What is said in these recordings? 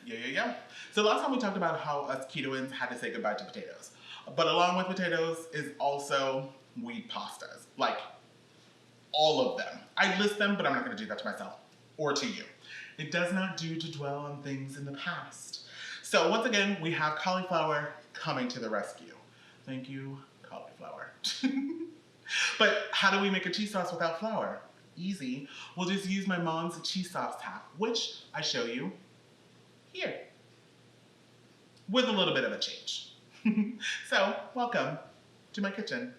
Yeah. So last time we talked about how us Ketoians had to say goodbye to potatoes. But along with potatoes is also wheat pastas. Like, all of them. I list them, but I'm not going to do that to myself or to you. It does not do to dwell on things in the past. So once again, we have cauliflower coming to the rescue. Thank you, cauliflower. But how do we make a cheese sauce without flour? Easy. We'll just use my mom's cheese sauce hack, which I show you here, with a little bit of a change. So, welcome to my kitchen.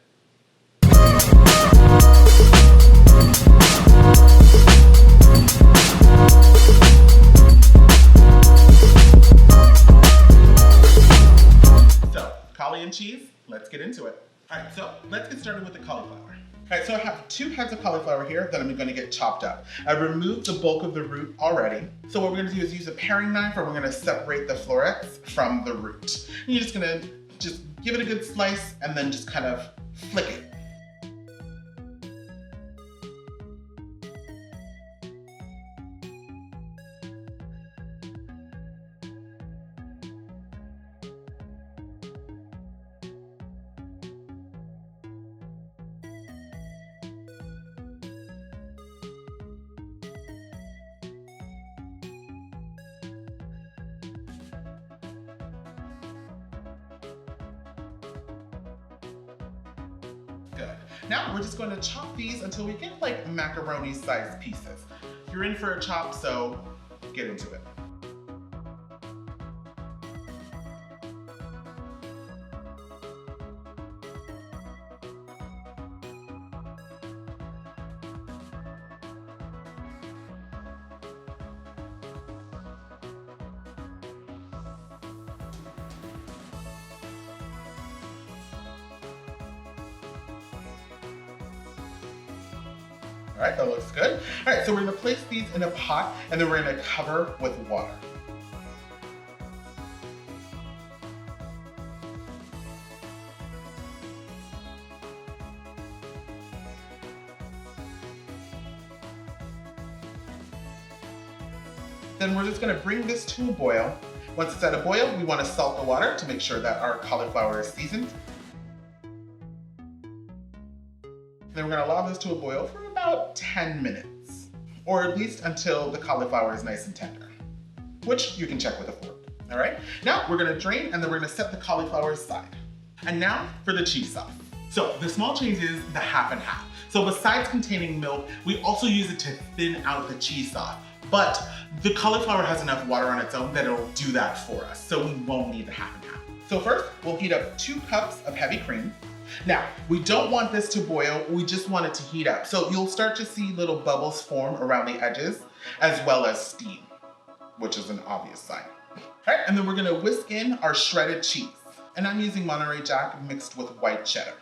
So, cauli and cheese, let's get into it. All right, so let's get started with the cauliflower. All right, so I have 2 heads of cauliflower here that I'm gonna get chopped up. I've removed the bulk of the root already. So what we're gonna do is use a paring knife, and we're gonna separate the florets from the root. And you're just gonna give it a good slice and then just kind of flick it. Good. Now we're just going to chop these until we get like macaroni-sized pieces. You're in for a chop, so get into it. All right, that looks good. All right, so we're gonna place these in a pot and then we're gonna cover with water. Then we're just gonna bring this to a boil. Once it's at a boil, we wanna salt the water to make sure that our cauliflower is seasoned. Then we're gonna allow this to a boil for about 10 minutes, or at least until the cauliflower is nice and tender, which you can check with a fork, all right? Now we're gonna drain and then we're gonna set the cauliflower aside. And now for the cheese sauce. So the small change is the half and half. So besides containing milk, we also use it to thin out the cheese sauce. But the cauliflower has enough water on its own that it'll do that for us, so we won't need the half and half. So first, we'll heat up 2 cups of heavy cream. Now, we don't want this to boil, we just want it to heat up. So you'll start to see little bubbles form around the edges, as well as steam, which is an obvious sign. All right, and then we're gonna whisk in our shredded cheese. And I'm using Monterey Jack mixed with white cheddar.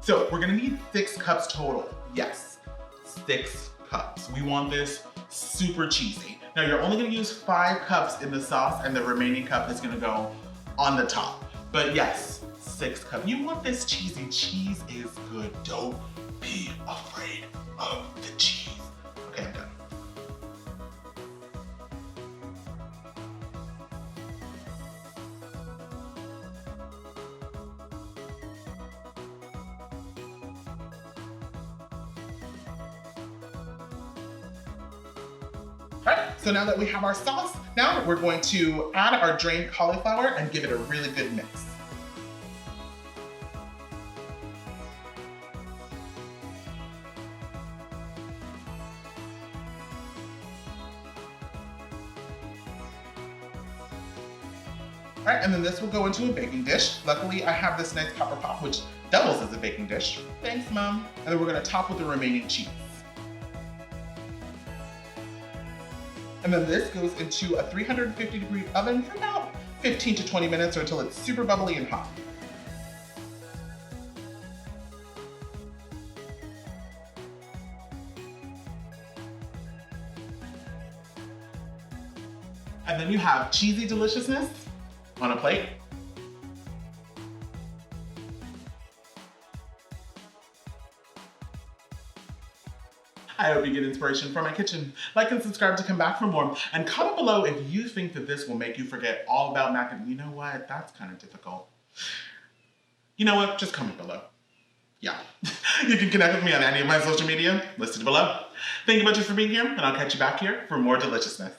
So we're gonna need 6 cups total. Yes, 6 cups. We want this super cheesy. Now you're only gonna use 5 cups in the sauce and the remaining cup is gonna go on the top. But yes, 6 cups. You want this cheesy. Cheese is good. Don't be afraid of the cheese. Okay, I'm done. All right, so now that we have our sauce, now we're going to add our drained cauliflower and give it a really good mix. All right, and then this will go into a baking dish. Luckily, I have this nice copper pot, which doubles as a baking dish. Thanks, Mom. And then we're gonna top with the remaining cheese. And then this goes into a 350-degree oven for about 15 to 20 minutes or until it's super bubbly and hot. And then you have cheesy deliciousness on a plate. I hope you get inspiration from my kitchen. Like and subscribe to come back for more. And comment below if you think that this will make you forget all about macaroni. You know what? That's kind of difficult. You know what? Just comment below. Yeah. You can connect with me on any of my social media listed below. Thank you much for being here, and I'll catch you back here for more deliciousness.